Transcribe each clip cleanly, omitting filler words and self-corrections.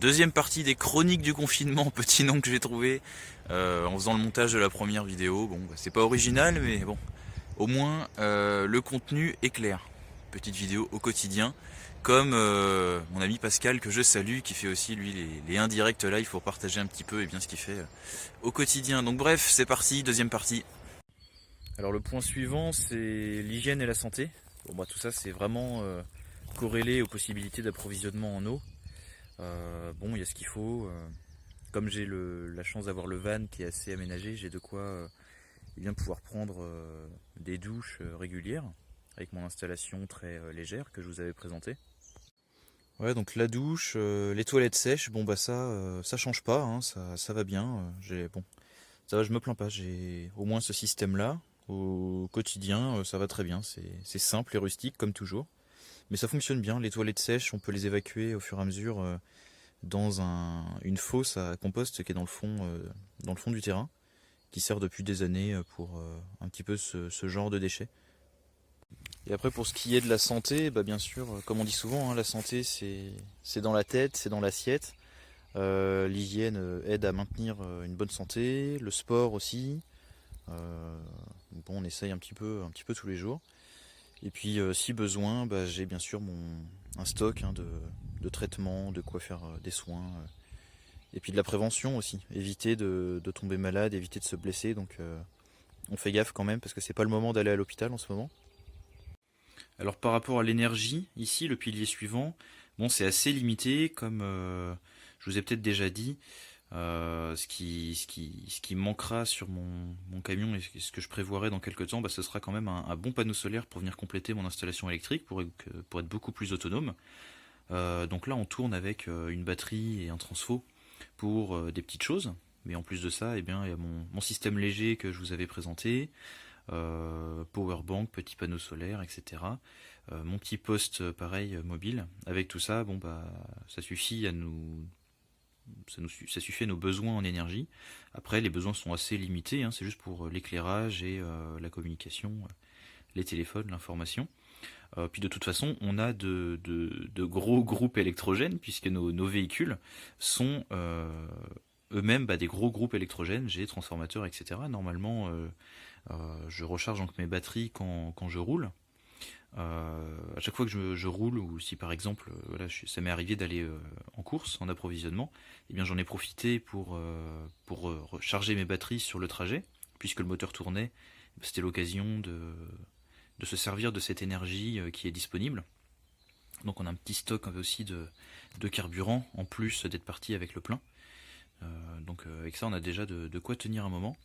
Deuxième partie des chroniques du confinement, petit nom que j'ai trouvé en faisant le montage de la première vidéo. Bon, bah, c'est pas original, mais bon, au moins le contenu est clair. Petite vidéo au quotidien, comme mon ami Pascal que je salue, qui fait aussi lui les indirects live pour partager un petit peu et bien ce qu'il fait au quotidien. Donc bref, c'est parti, deuxième partie. Alors le point suivant, c'est l'hygiène et la santé. Bon, bah, tout ça, c'est vraiment corrélé aux possibilités d'approvisionnement en eau. Bon, il y a ce qu'il faut. Comme j'ai la chance d'avoir le van qui est assez aménagé, j'ai de quoi eh bien pouvoir prendre des douches régulières avec mon installation très légère que je vous avais présentée. Ouais, donc la douche, les toilettes sèches, bon bah ça change pas, hein, ça va bien. Bon, ça va, je me plains pas. J'ai au moins ce système-là au quotidien, ça va très bien. C'est simple et rustique comme toujours, mais ça fonctionne bien. Les toilettes sèches, on peut les évacuer au fur et à mesure dans une fosse à compost qui est dans le fond du terrain, qui sert depuis des années pour un petit peu ce genre de déchets. Et après pour ce qui est de la santé, bah bien sûr, comme on dit souvent, hein, la santé c'est dans la tête, c'est dans l'assiette. L'hygiène aide à maintenir une bonne santé, le sport aussi. Bon, on essaye un petit peu tous les jours. Et puis si besoin, bah, j'ai bien sûr un stock hein, de traitements, de quoi faire des soins. Et puis de la prévention aussi, éviter de tomber malade, éviter de se blesser, donc on fait gaffe quand même parce que c'est pas le moment d'aller à l'hôpital en ce moment. Alors par rapport à l'énergie, ici le pilier suivant, bon c'est assez limité comme je vous ai peut-être déjà dit, ce qui manquera sur mon camion et ce que je prévoirai dans quelques temps, bah, ce sera quand même un bon panneau solaire pour venir compléter mon installation électrique pour être beaucoup plus autonome. Donc là on tourne avec une batterie et un transfo pour des petites choses. Mais en plus de ça, eh bien, il y a mon système léger que je vous avais présenté, powerbank, petit panneau solaire, etc. Mon petit poste pareil mobile. Avec tout ça, bon bah ça suffit ça suffit à nos besoins en énergie. Après, les besoins sont assez limités, hein, c'est juste pour l'éclairage et la communication, les téléphones, l'information. Puis de toute façon, on a de gros groupes électrogènes, puisque nos véhicules sont eux-mêmes bah, des gros groupes électrogènes, j'ai transformateurs, etc. Normalement, je recharge donc mes batteries quand je roule. À chaque fois que je roule, ou si par exemple, voilà, ça m'est arrivé d'aller en course, en approvisionnement, eh bien j'en ai profité pour recharger mes batteries sur le trajet, puisque le moteur tournait. C'était l'occasion de se servir de cette énergie qui est disponible. Donc on a un petit stock aussi de carburant, en plus d'être parti avec le plein. Donc avec ça on a déjà de quoi tenir un moment.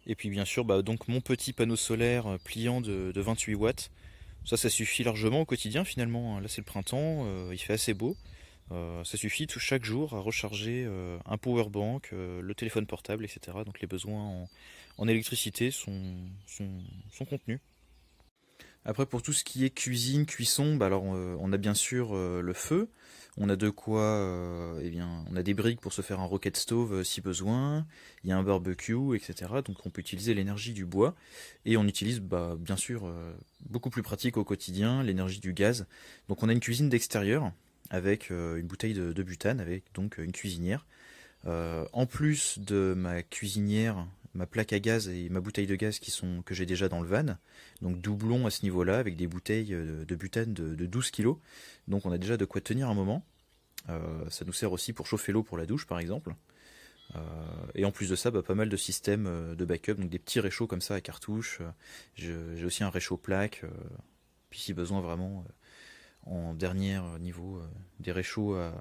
Et puis bien sûr bah, donc mon petit panneau solaire pliant de 28 watts. Ça suffit largement au quotidien finalement. Là c'est le printemps, il fait assez beau. Ça suffit chaque jour à recharger un powerbank, le téléphone portable, etc. Donc les besoins en électricité sont contenus. Après pour tout ce qui est cuisine, cuisson, bah alors on a bien sûr le feu, on a de quoi, eh bien, on a des briques pour se faire un rocket stove si besoin, il y a un barbecue, etc. Donc on peut utiliser l'énergie du bois et on utilise bah, bien sûr beaucoup plus pratique au quotidien l'énergie du gaz. Donc on a une cuisine d'extérieur avec une bouteille de butane avec donc une cuisinière. En plus de ma cuisinière, ma plaque à gaz et ma bouteille de gaz que j'ai déjà dans le van, donc doublon à ce niveau-là avec des bouteilles de butane de 12 kg. Donc on a déjà de quoi tenir un moment. Ça nous sert aussi pour chauffer l'eau pour la douche par exemple. Et en plus de ça, bah, pas mal de systèmes de backup, donc des petits réchauds comme ça à cartouche. J'ai aussi un réchaud plaque, puis si besoin vraiment en dernier niveau des réchauds à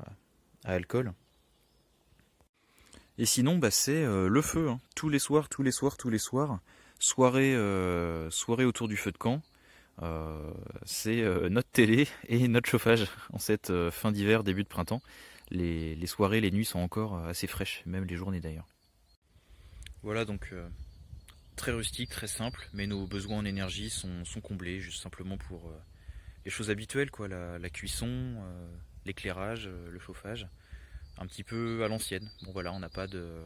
alcool. Et sinon, bah, c'est le feu, hein. Tous les soirs, tous les soirs, tous les soirs. Soirée autour du feu de camp. C'est notre télé et notre chauffage en cette fin d'hiver, début de printemps. Les soirées, les nuits sont encore assez fraîches, même les journées d'ailleurs. Voilà donc très rustique, très simple, mais nos besoins en énergie sont comblés juste simplement pour les choses habituelles, quoi, la cuisson, l'éclairage, le chauffage un petit peu à l'ancienne. Bon voilà, on n'a pas de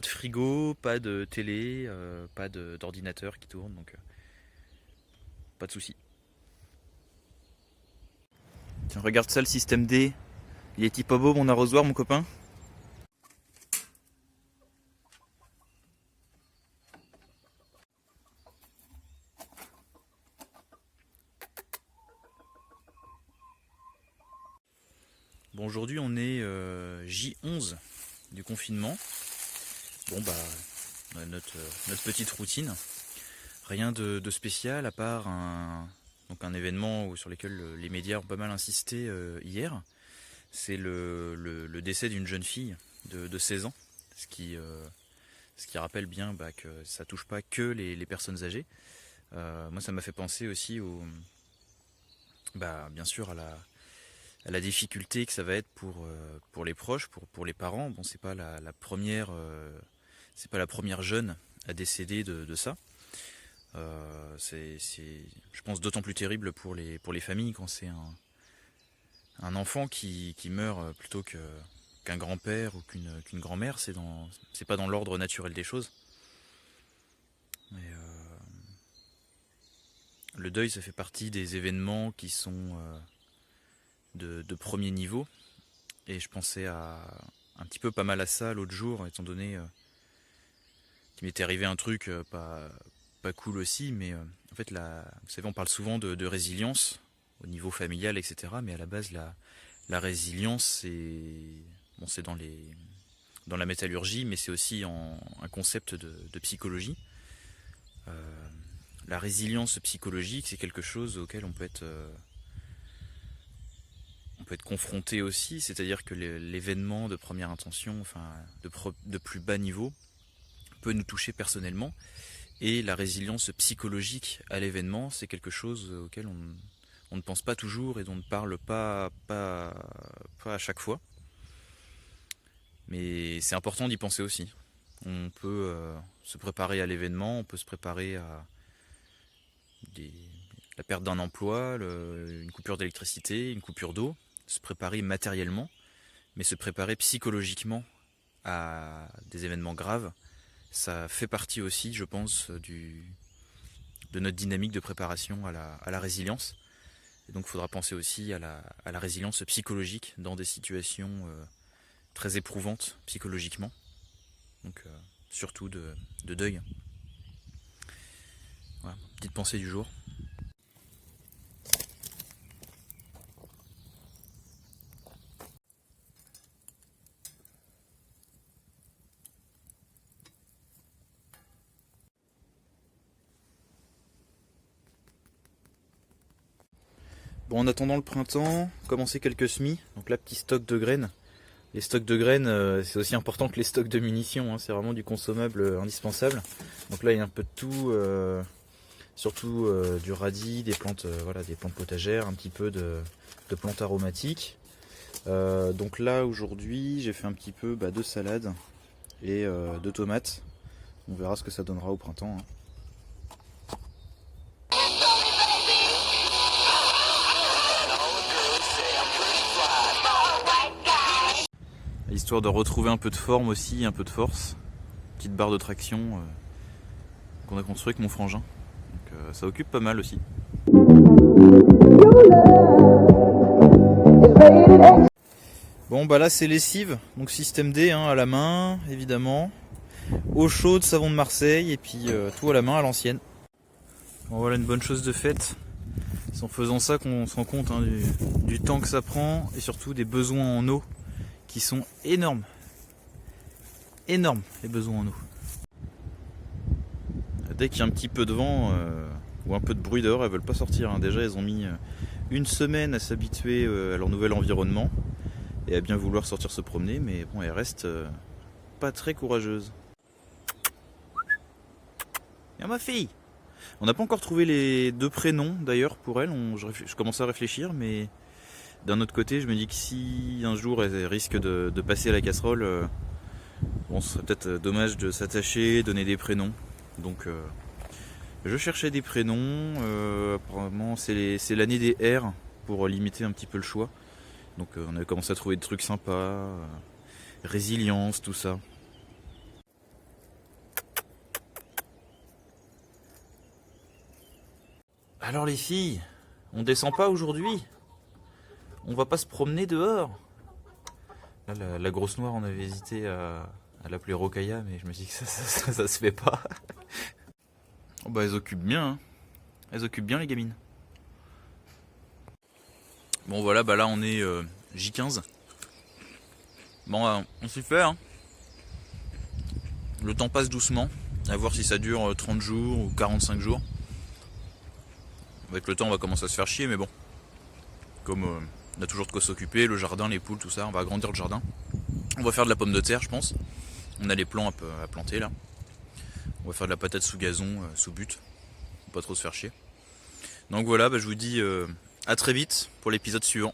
frigo, pas de télé, pas d'ordinateur qui tourne, donc pas de souci. Tiens, regarde ça le système D Il est-il pas beau mon arrosoir, mon copain? Bon, aujourd'hui on est J11 du confinement. Bon bah on a notre petite routine. Rien de spécial à part donc un événement sur lequel les médias ont pas mal insisté hier. C'est le décès d'une jeune fille de 16 ans, ce qui rappelle bien que ça touche pas que les personnes âgées. Moi ça m'a fait penser aussi bien sûr à la difficulté que ça va être pour les proches, pour les parents. Bon, c'est pas la première jeune à décéder de ça. C'est je pense d'autant plus terrible pour les familles quand c'est un enfant qui meurt plutôt qu'un grand-père ou qu'une grand-mère. C'est pas dans l'ordre naturel des choses. Mais le deuil, ça fait partie des événements qui sont de premier niveau. Et je pensais un petit peu pas mal à ça l'autre jour, étant donné qu'il m'était arrivé un truc pas cool aussi. Mais en fait, vous savez, on parle souvent de résilience au niveau familial, etc. Mais à la base, la résilience, c'est dans la métallurgie, mais c'est aussi un concept de psychologie. La résilience psychologique, c'est quelque chose auquel on peut être confronté aussi, c'est-à-dire que l'événement de première intention, enfin de plus bas niveau, peut nous toucher personnellement. Et la résilience psychologique à l'événement, c'est quelque chose auquel on ne pense pas toujours et dont on ne parle pas à chaque fois. Mais c'est important d'y penser aussi. On peut se préparer à l'événement, on peut se préparer à la perte d'un emploi, une coupure d'électricité, une coupure d'eau, se préparer matériellement, mais se préparer psychologiquement à des événements graves, ça fait partie aussi, je pense, de notre dynamique de préparation à la résilience. Et donc il faudra penser aussi à la résilience psychologique dans des situations très éprouvantes psychologiquement, donc surtout de deuil. Voilà, petite pensée du jour. Bon, en attendant le printemps, commencer quelques semis. Donc là, petit stock de graines. Les stocks de graines, c'est aussi important que les stocks de munitions, hein. C'est vraiment du consommable indispensable. Donc là, il y a un peu de tout, surtout du radis, des plantes, des plantes potagères, un petit peu de plantes aromatiques. Donc là, aujourd'hui, j'ai fait un petit peu de salade et de tomates. On verra ce que ça donnera au printemps, hein. Histoire de retrouver un peu de forme aussi, un peu de force. Petite barre de traction qu'on a construit avec mon frangin. Donc ça occupe pas mal aussi. Bon bah là c'est lessive, donc système D à la main évidemment. Eau chaude, savon de Marseille et puis tout à la main à l'ancienne. Bon, voilà une bonne chose de faite. C'est en faisant ça qu'on se rend compte du temps que ça prend et surtout des besoins en eau qui sont énormes. Énormes les besoins en eau. Dès qu'il y a un petit peu de vent ou un peu de bruit dehors, elles veulent pas sortir, hein. Déjà elles ont mis une semaine à s'habituer à leur nouvel environnement et à bien vouloir sortir se promener, mais bon, elles restent pas très courageuses. Y'a ma fille. On n'a pas encore trouvé les deux prénoms d'ailleurs pour elle, je commence à réfléchir, mais d'un autre côté je me dis que si un jour elle risque de passer à la casserole, bon, ce serait peut-être dommage de s'attacher, donner des prénoms. Donc je cherchais des prénoms, apparemment c'est l'année des R pour limiter un petit peu le choix. Donc on avait commencé à trouver des trucs sympas, résilience, tout ça. Alors les filles, on descend pas aujourd'hui? On va pas se promener dehors? Là, la grosse noire, on avait hésité à l'appeler Rokaya, mais je me suis dit que ça se fait pas. Oh bah elles occupent bien, hein. Elles occupent bien les gamines. Bon voilà, bah là on est J15. Bon, on s'y fait, hein. Le temps passe doucement, à voir si ça dure 30 jours ou 45 jours. Avec le temps on va commencer à se faire chier, mais bon. Comme on a toujours de quoi s'occuper, le jardin, les poules, tout ça, on va agrandir le jardin. On va faire de la pomme de terre, je pense. On a les plants à planter là. On va faire de la patate sous gazon, sous but. Faut pas trop se faire chier. Donc voilà, bah, je vous dis à très vite pour l'épisode suivant.